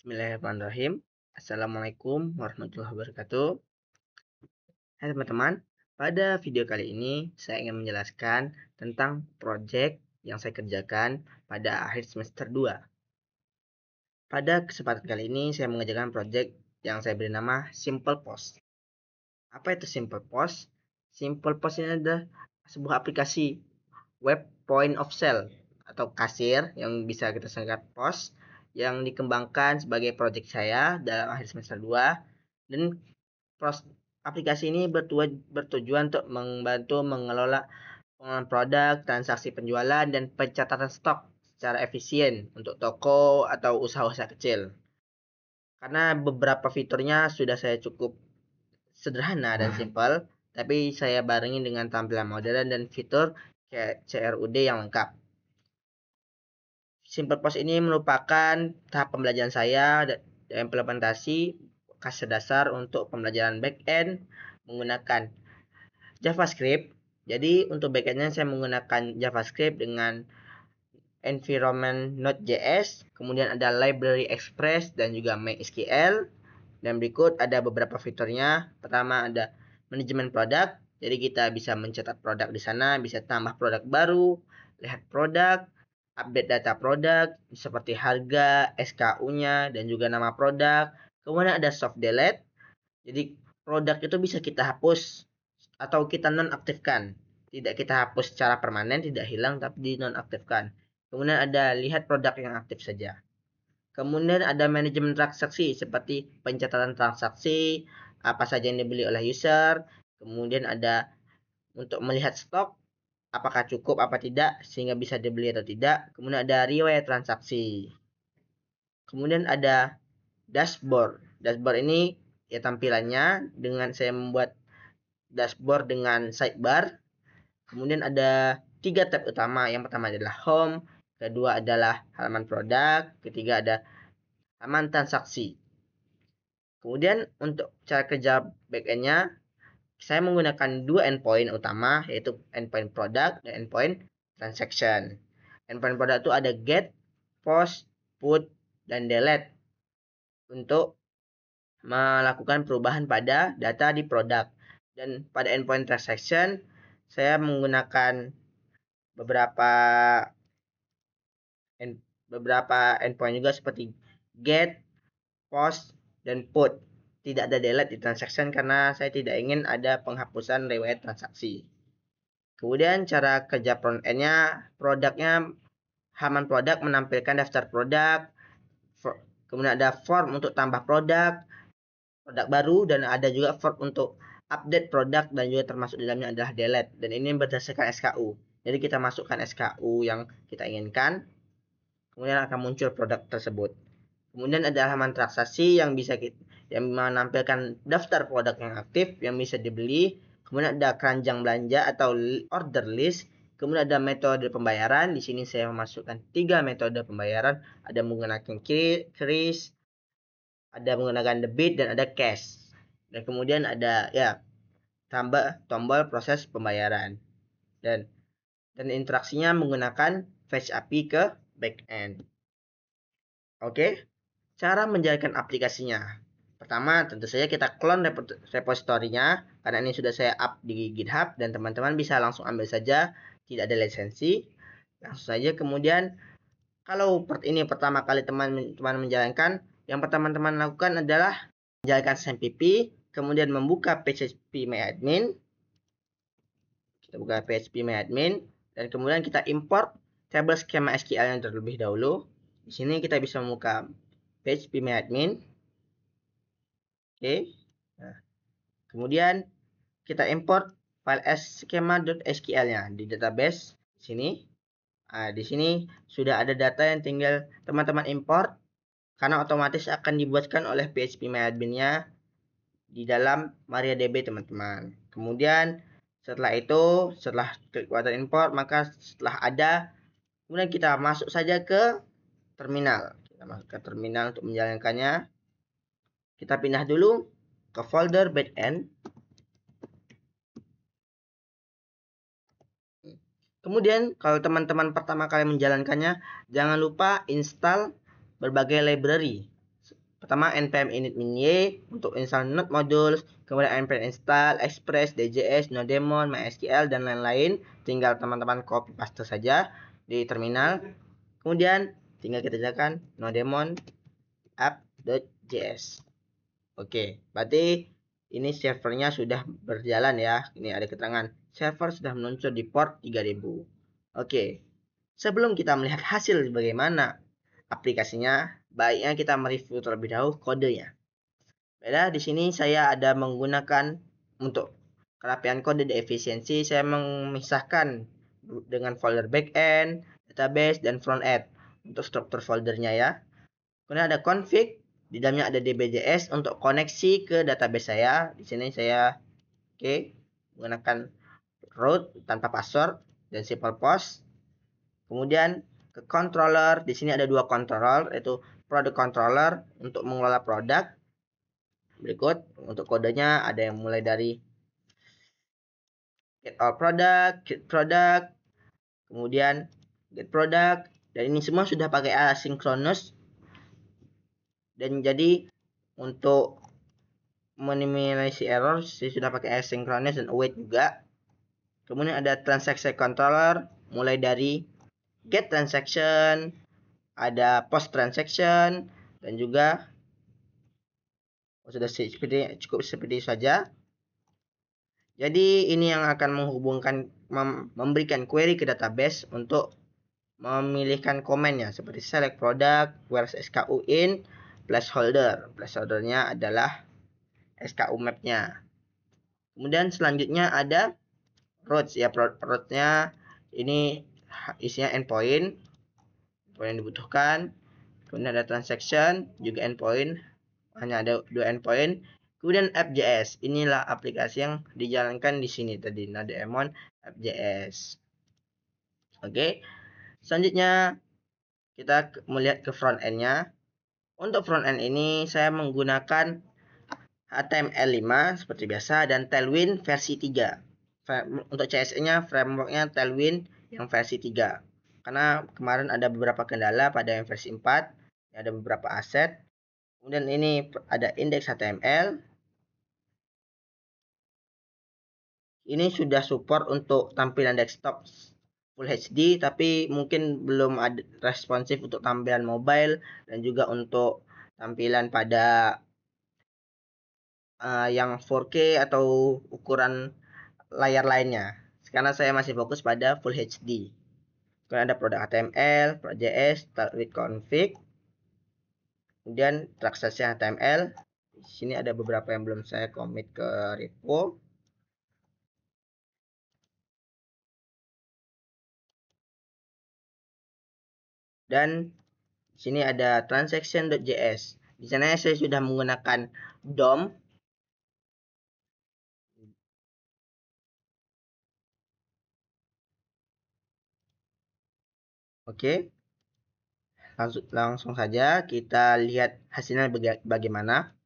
Bismillahirrahmanirrahim. Assalamualaikum warahmatullahi wabarakatuh. Hai teman-teman, pada video kali ini saya ingin menjelaskan tentang proyek yang saya kerjakan pada akhir semester 2. Pada kesempatan kali ini saya mengerjakan proyek yang saya beri nama Simple Post. Apa itu Simple Post? Simple Post ini adalah sebuah aplikasi web point of sale atau kasir yang bisa kita singkat pos yang dikembangkan sebagai proyek saya dalam akhir semester 2 dan aplikasi ini bertujuan untuk membantu mengelola pengelolaan produk, transaksi penjualan, dan pencatatan stok secara efisien untuk toko atau usaha-usaha kecil. Karena beberapa fiturnya sudah saya cukup sederhana dan simpel, tapi saya barengi dengan tampilan modern dan fitur kayak CRUD yang lengkap. Simple Post ini merupakan tahap pembelajaran saya dan implementasi kasih dasar untuk pembelajaran backend menggunakan JavaScript. Jadi untuk backendnya saya menggunakan JavaScript dengan environment Node.js, kemudian ada library Express dan juga MySQL. Dan berikut ada beberapa fiturnya. Pertama ada manajemen produk. Jadi kita bisa mencetak produk di sana, bisa tambah produk baru, lihat produk, update data produk seperti harga, SKU-nya, dan juga nama produk. Kemudian ada soft delete. Jadi produk itu bisa kita hapus atau kita nonaktifkan. Tidak kita hapus secara permanen, tidak hilang, tapi dinonaktifkan. Kemudian ada lihat produk yang aktif saja. Kemudian ada manajemen transaksi seperti pencatatan transaksi, apa saja yang dibeli oleh user. Kemudian ada untuk melihat stok, apakah cukup apa tidak sehingga bisa dibeli atau tidak. Kemudian ada riwayat transaksi. Kemudian ada dashboard. Dashboard ini ya tampilannya dengan saya membuat dashboard dengan sidebar. Kemudian ada 3 tab utama. Yang pertama adalah home, kedua adalah halaman produk, ketiga ada halaman transaksi. Kemudian untuk cara kerja backend-nya, saya menggunakan 2 endpoint utama, yaitu endpoint product dan endpoint transaction. Endpoint product itu ada get, post, put, dan delete untuk melakukan perubahan pada data di produk. Dan pada endpoint transaction, saya menggunakan beberapa endpoint juga seperti get, post, dan put. Tidak ada delete di transaction karena saya tidak ingin ada penghapusan riwayat transaksi. Kemudian cara kerja front end-nya, produknya halaman produk menampilkan daftar produk, kemudian ada form untuk tambah produk baru, dan ada juga form untuk update produk, dan juga termasuk di dalamnya adalah delete, dan ini berdasarkan SKU. Jadi kita masukkan SKU yang kita inginkan, kemudian akan muncul produk tersebut. Kemudian ada halaman transaksi yang menampilkan daftar produk yang aktif yang bisa dibeli. Kemudian ada keranjang belanja atau order list. Kemudian ada metode pembayaran. Di sini saya memasukkan 3 metode pembayaran. Ada menggunakan kris, ada menggunakan debit, dan ada cash. Dan kemudian ada tambah tombol proses pembayaran. Dan interaksinya menggunakan Fetch API ke backend. Oke. Cara menjalankan aplikasinya. Pertama, tentu saja kita clone repositorinya karena ini sudah saya up di GitHub dan teman-teman bisa langsung ambil saja, tidak ada lisensi. Langsung saja. Kemudian kalau ini pertama kali teman-teman menjalankan, yang teman-teman lakukan adalah menjalankan SMPP, kemudian membuka phpMyAdmin. Kita buka phpMyAdmin dan kemudian kita import table schema SQL yang terlebih dahulu. Di sini kita bisa membuka phpMyAdmin. Oke. Nah, kemudian kita import file schema.sql-nya di database sini. Nah, di sini sudah ada data yang tinggal teman-teman import karena otomatis akan dibuatkan oleh phpMyAdmin-nya di dalam MariaDB, teman-teman. Kemudian setelah klik button import, maka setelah ada, kemudian kita masuk saja ke terminal. Kita masuk ke terminal untuk menjalankannya. Kita pindah dulu ke folder backend. Kemudian kalau teman-teman pertama kali menjalankannya, jangan lupa install berbagai library Pertama npm init -y untuk install node modules, kemudian npm install express, djs, nodemon, mysql dan lain-lain. Tinggal teman-teman copy paste saja di terminal. Kemudian tinggal kita tekan nodemon app.js. Oke, berarti ini servernya sudah berjalan ya. Ini ada keterangan server sudah meluncur di port 3000. Oke. Sebelum kita melihat hasil bagaimana aplikasinya, baiknya kita mereview terlebih dahulu kodenya. Beda di sini saya ada menggunakan untuk kerapian kode di efisiensi, saya memisahkan dengan folder backend, database, dan frontend untuk struktur foldernya ya. Kemudian ada config, di dalamnya ada dbjs untuk koneksi ke database saya. Di sini saya menggunakan root tanpa password dan simple post. Kemudian ke controller, di sini ada dua controller, yaitu product controller untuk mengelola produk. Berikut untuk kodenya ada yang mulai dari get all product, get product, kemudian get product, dan ini semua sudah pakai asynchronous. Dan jadi untuk minimalisasi error, saya sudah pakai asynchronous dan await juga. Kemudian ada transaction controller, mulai dari get transaction, ada post transaction, dan juga sudah cukup seperti saja. Jadi ini yang akan menghubungkan, memberikan query ke database untuk memilihkan komennya seperti select product, where's SKU in, placeholder. Placeholdernya adalah SKU mapnya. Kemudian selanjutnya ada routes ya, routes-nya ini isinya endpoint yang dibutuhkan. Kemudian ada transaction juga endpoint, hanya ada 2 endpoint. Kemudian app.js, inilah aplikasi yang dijalankan di sini tadi, Nodemon app.js. Oke, selanjutnya kita melihat ke front end-nya. Untuk front end ini saya menggunakan HTML5 seperti biasa dan Tailwind versi 3. Untuk CSS-nya framework-nya Tailwind yang versi 3. Karena kemarin ada beberapa kendala pada yang versi 4, ada beberapa aset. Kemudian ini ada index HTML. Ini sudah support untuk tampilan desktop Full HD, tapi mungkin belum ada responsif untuk tampilan mobile dan juga untuk tampilan pada yang 4K atau ukuran layar lainnya. Karena saya masih fokus pada Full HD. Kemudian ada produk HTML, Pro.js, start with config, kemudian transaksi HTML. Di sini ada beberapa yang belum saya commit ke repo. Dan di sini ada transaction.js. Di sana saya sudah menggunakan DOM. Oke. Langsung saja kita lihat hasilnya bagaimana.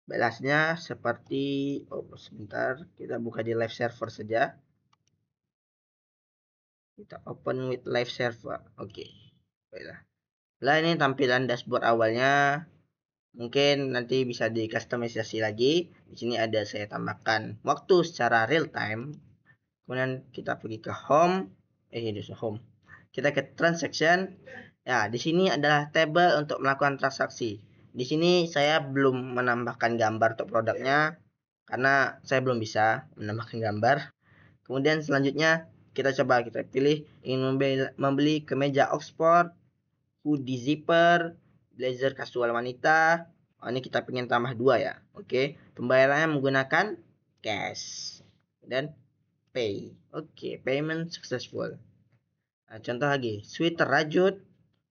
Balasnya seperti sebentar, kita buka di live server saja. Kita open with live server. Oke. Baiklah. Nah, ini tampilan dashboard awalnya. Mungkin nanti bisa dikustomisasi lagi. Di sini ada saya tambahkan waktu secara real time. Kemudian kita pergi ke home. Ini home. Kita ke transaction. Ya, di sini adalah table untuk melakukan transaksi. Di sini saya belum menambahkan gambar untuk produknya karena saya belum bisa menambahkan gambar. Kemudian selanjutnya kita pilih ingin membeli kemeja Oxford, hoodie zipper, blazer kasual wanita. Ini kita pengen tambah 2 ya. Oke, pembayarannya menggunakan cash dan pay. Oke, payment successful. Nah, contoh lagi, sweater rajut,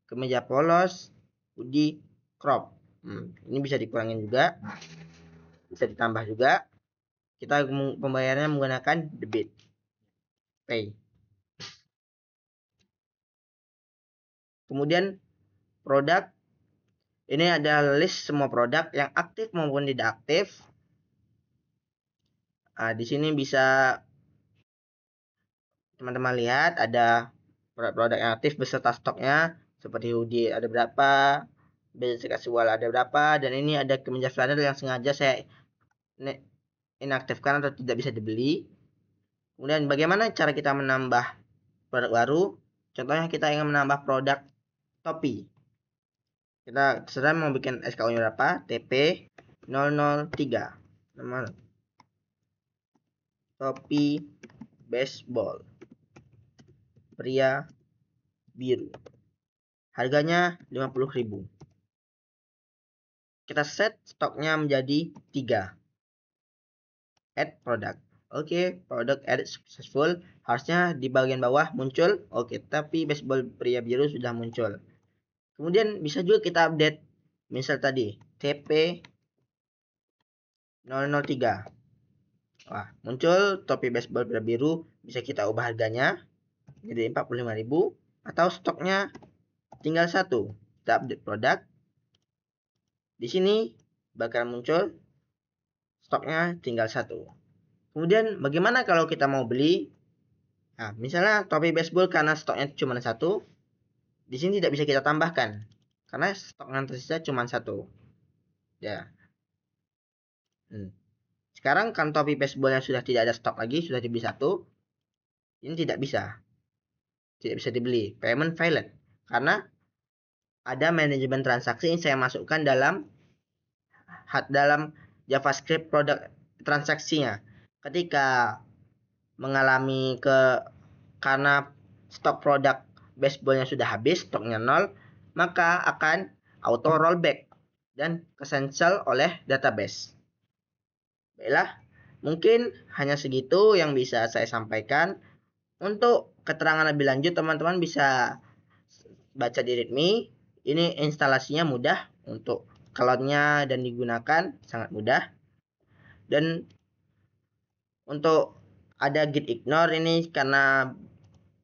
kemeja polos, hoodie crop. Ini bisa dikurangin juga, bisa ditambah juga. Kita pembayarannya menggunakan debit, pay. Kemudian produk, ini ada list semua produk yang aktif maupun tidak aktif. Nah, di sini bisa teman-teman lihat ada produk-produk yang aktif beserta stoknya, seperti hoodie ada berapa, basic casual ada berapa, dan ini ada kemeja flanel yang sengaja saya inaktifkan atau tidak bisa dibeli. Kemudian bagaimana cara kita menambah produk baru? Contohnya kita ingin menambah produk topi. Kita terserah mau bikin SKU-nya berapa, TP 003. Nama topi baseball pria biru. Harganya 50.000. Kita set stoknya menjadi 3. Add product. Oke, produk added successful. Harusnya di bagian bawah muncul. Oke, tapi baseball pria biru sudah muncul. Kemudian bisa juga kita update. Misal tadi TP 003. Wah, muncul topi baseball pria biru. Bisa kita ubah harganya jadi 45.000 atau stoknya tinggal 1. Kita update produk. Di sini bakal muncul stoknya tinggal 1. Kemudian bagaimana kalau kita mau beli? Nah, misalnya topi baseball karena stoknya cuma 1, di sini tidak bisa kita tambahkan karena stoknya tersisa cuma 1. Ya. Sekarang kan topi baseball yang sudah tidak ada stok lagi, sudah dibeli 1, ini tidak bisa dibeli. Payment failed karena ada manajemen transaksi yang saya masukkan dalam JavaScript produk transaksinya. Ketika mengalami karena stok produk baseballnya sudah habis, stoknya 0, maka akan auto rollback dan cancel oleh database. Baiklah, mungkin hanya segitu yang bisa saya sampaikan. Untuk keterangan lebih lanjut teman-teman bisa baca di README. Ini instalasinya mudah, untuk cloud-nya dan digunakan sangat mudah. Dan untuk ada git ignore ini karena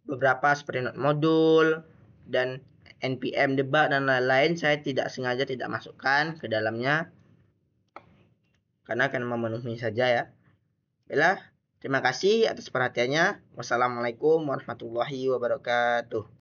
beberapa seperti node modul dan npm debug dan lain-lain saya tidak sengaja tidak masukkan ke dalamnya karena akan memenuhi saja ya. Baiklah, terima kasih atas perhatiannya. Wassalamualaikum warahmatullahi wabarakatuh.